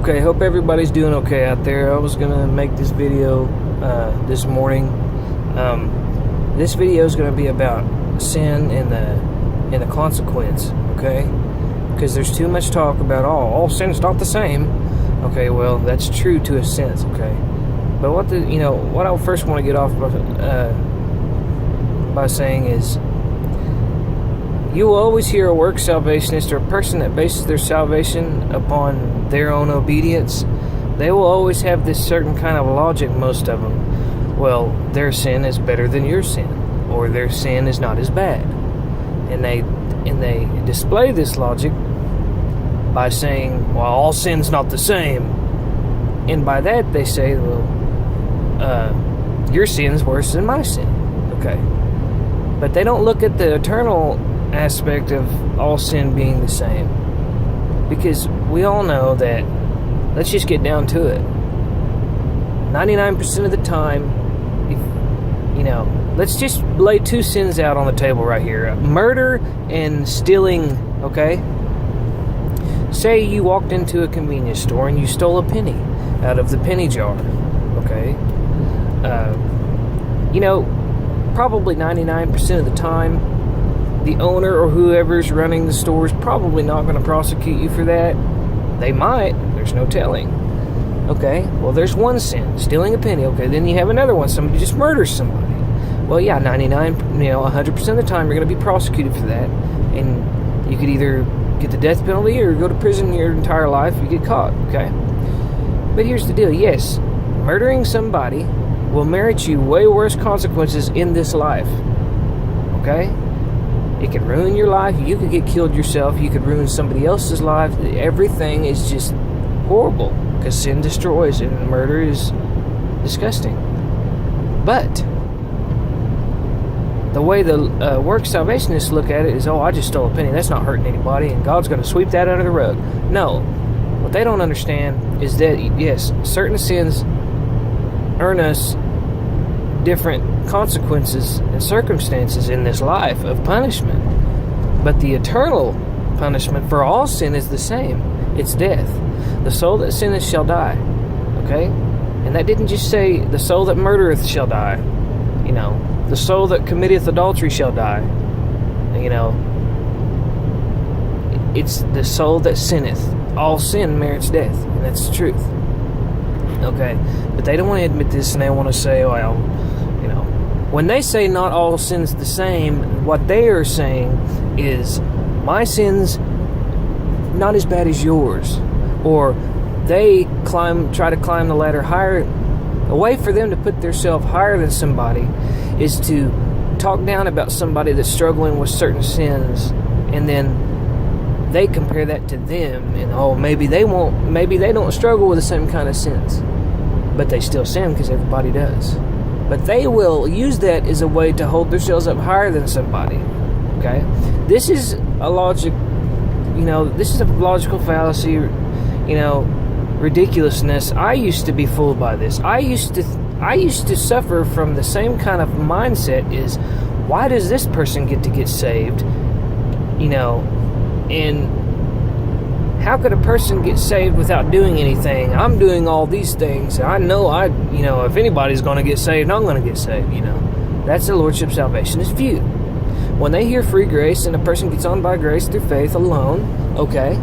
Okay, hope everybody's doing okay out there. I was gonna make this video this morning. This video is gonna be about sin and the consequence. Okay, because there's too much talk about all sin's not the same. Okay, well that's true to a sense. Okay, but what I first want to get off by saying is, you will always hear a work salvationist or a person that bases their salvation upon their own obedience. They will always have this certain kind of logic, most of them. Well, their sin is better than your sin, or their sin is not as bad. And they display this logic by saying, well, all sin's not the same. And by that they say, well, your sin's worse than my sin. Okay. But they don't look at the eternal aspect of all sin being the same, because we all know that, let's just get down to it, 99% of the time, let's just lay two sins out on the table right here: murder and stealing. Okay, say you walked into a convenience store and you stole a penny out of the penny jar. Okay, probably 99% of the time, the owner or whoever's running the store is probably not going to prosecute you for that. They might. There's no telling. Okay, well, there's one sin, stealing a penny. Okay, then you have another one, somebody just murders somebody. Well, yeah, 100% of the time you're going to be prosecuted for that, and you could either get the death penalty or go to prison your entire life if you get caught. Okay, but here's the deal. Yes, murdering somebody will merit you way worse consequences in this life. Okay? It could ruin your life. You could get killed yourself. You could ruin somebody else's life. Everything is just horrible, because sin destroys, and murder is disgusting. But the way the work salvationists look at it is, I just stole a penny. That's not hurting anybody, and God's going to sweep that under the rug. No. What they don't understand is that, yes, certain sins earn us different consequences and circumstances in this life of punishment, but the eternal punishment for all sin is the same. It's death. The soul that sinneth shall die. Okay, and that didn't just say the soul that murdereth shall die. The soul that committeth adultery shall die. It's the soul that sinneth. All sin merits death, and that's the truth. Okay, but they don't want to admit this, and they want to say, well, when they say not all sin's the same, what they are saying is, my sin's not as bad as yours. Or they try to climb the ladder higher. A way for them to put themselves higher than somebody is to talk down about somebody that's struggling with certain sins, and then they compare that to them, and maybe they don't struggle with the same kind of sins, but they still sin because everybody does. But they will use that as a way to hold themselves up higher than somebody. Okay? This is a logical fallacy, ridiculousness. I used to be fooled by this. I used to suffer from the same kind of mindset, is, why does this person get saved? And how could a person get saved without doing anything? I'm doing all these things. I know if anybody's going to get saved, I'm going to get saved. That's the Lordship Salvationist view. When they hear free grace and a person gets on by grace through faith alone, okay,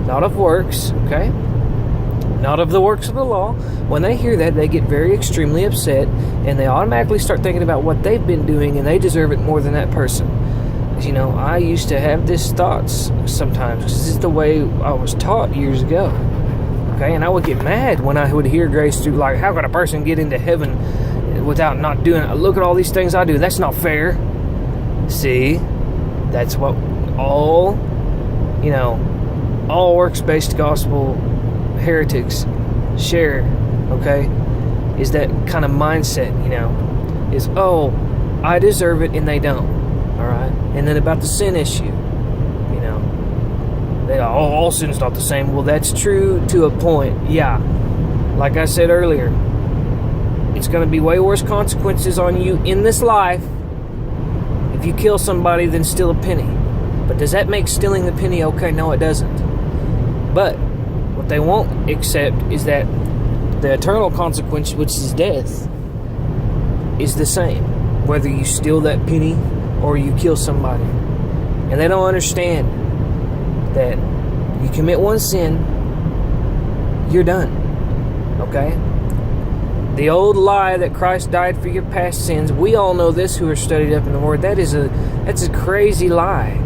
not of works, okay, not of the works of the law, when they hear that, they get very extremely upset, and they automatically start thinking about what they've been doing, and they deserve it more than that person. I used to have these thoughts sometimes, because this is the way I was taught years ago. Okay, and I would get mad when I would hear grace through, like, how could a person get into heaven without not doing it? Look at all these things I do. That's not fair. See, that's what all works-based gospel heretics share. Okay, is that kind of mindset. Is, I deserve it and they don't. All right, and then about the sin issue, all sin's not the same. Well, that's true to a point. Yeah, like I said earlier, it's going to be way worse consequences on you in this life if you kill somebody than steal a penny. But does that make stealing the penny okay? No, it doesn't. But What they won't accept is that the eternal consequence, which is death, is the same, whether you steal that penny or you kill somebody. And they don't understand that you commit one sin, you're done. Okay? The old lie that Christ died for your past sins, we all know this who are studied up in the Word. That's a crazy lie.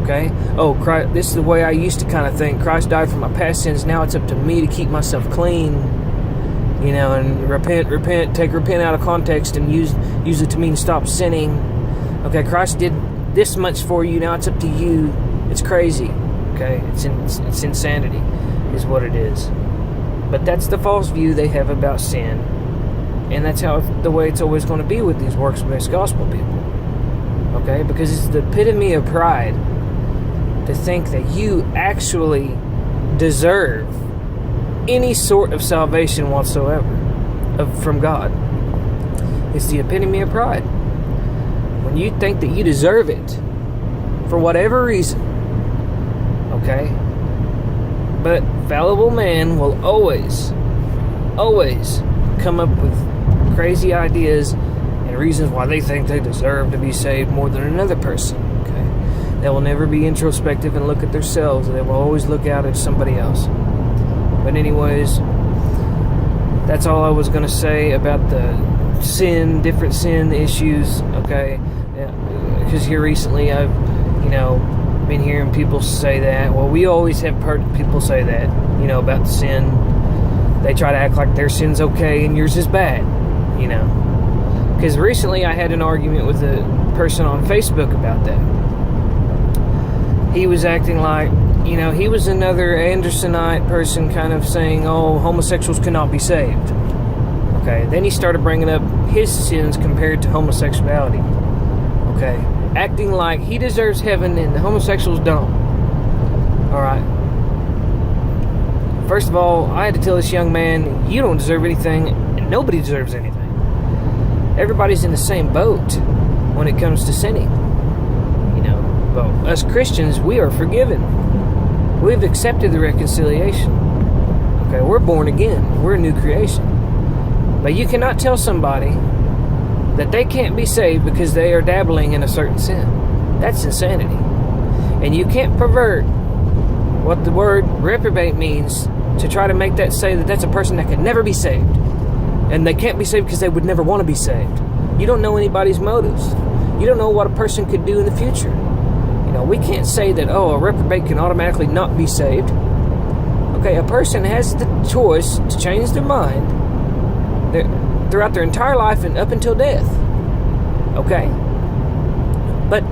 Okay? Oh, Christ, this is the way I used to kind of think. Christ died for my past sins. Now it's up to me to keep myself clean. And repent, take repent out of context and use it to mean stop sinning. Okay, Christ did this much for you. Now it's up to you. It's crazy. Okay? It's insanity is what it is. But that's the false view they have about sin. And that's the way it's always going to be with these works-based gospel people. Okay? Because it's the epitome of pride to think that you actually deserve any sort of salvation whatsoever from God. It's the epitome of pride. When you think that you deserve it for whatever reason. Okay? But fallible man will always come up with crazy ideas and reasons why they think they deserve to be saved more than another person. Okay? They will never be introspective and look at themselves. They will always look out at somebody else. But anyways, that's all I was going to say about the different sin issues. Okay? Because here recently I've, been hearing people say that. Well, we always have heard people say that, about sin. They try to act like their sin's okay and yours is bad, Because recently I had an argument with a person on Facebook about that. He was acting like, he was another Andersonite person kind of saying, oh, homosexuals cannot be saved. Okay, then he started bringing up his sins compared to homosexuality. Okay, acting like he deserves heaven and the homosexuals don't. Alright. First of all, I had to tell this young man, you don't deserve anything, and nobody deserves anything. Everybody's in the same boat when it comes to sinning. But us Christians, we are forgiven. We've accepted the reconciliation. Okay, we're born again. We're a new creation. But you cannot tell somebody that they can't be saved because they are dabbling in a certain sin. That's insanity. And you can't pervert what the word reprobate means to try to make that say that that's a person that can never be saved. And they can't be saved because they would never want to be saved. You don't know anybody's motives. You don't know what a person could do in the future. We can't say that, a reprobate can automatically not be saved. Okay, a person has the choice to change their mind throughout their entire life and up until death. Okay? But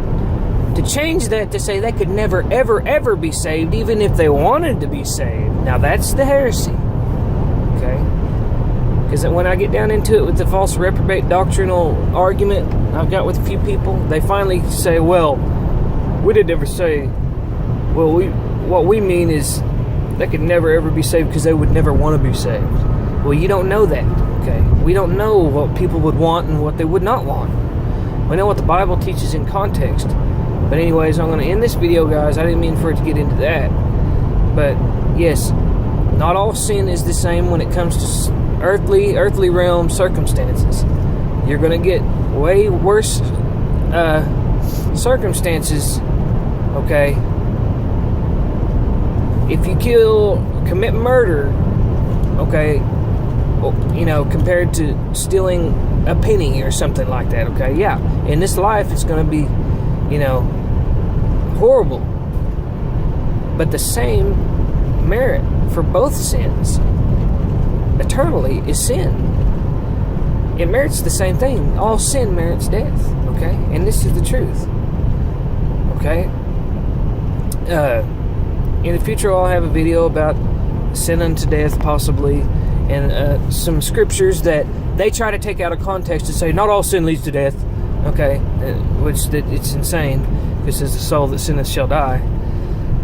to change that to say they could never, ever, ever be saved, even if they wanted to be saved, now that's the heresy. Okay? Because when I get down into it with the false reprobate doctrinal argument I've got with a few people, they finally say, well, we didn't ever say, what we mean is they could never ever be saved because they would never want to be saved. Well, you don't know that, okay? We don't know what people would want and what they would not want. We know what the Bible teaches in context. But anyways, I'm going to end this video, guys. I didn't mean for it to get into that. But, yes, not all sin is the same when it comes to earthly realm circumstances. You're going to get way worse circumstances, okay, if you commit murder, okay, compared to stealing a penny or something like that, okay, yeah, in this life it's going to be, horrible, but the same merit for both sins eternally is sin. It merits the same thing. All sin merits death, okay, and this is the truth. Okay? In the future, I'll have a video about sin unto death, possibly, and some scriptures that they try to take out of context to say, not all sin leads to death, okay? It's insane, because it's the soul that sinneth shall die,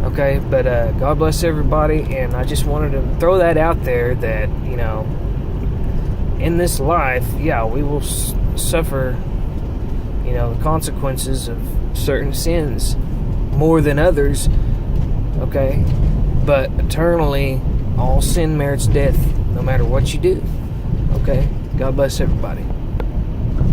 okay? But God bless everybody, and I just wanted to throw that out there that, in this life, yeah, we will suffer, the consequences of certain sins more than others, okay, but eternally All sin merits death, no matter what you do. Okay? God bless everybody.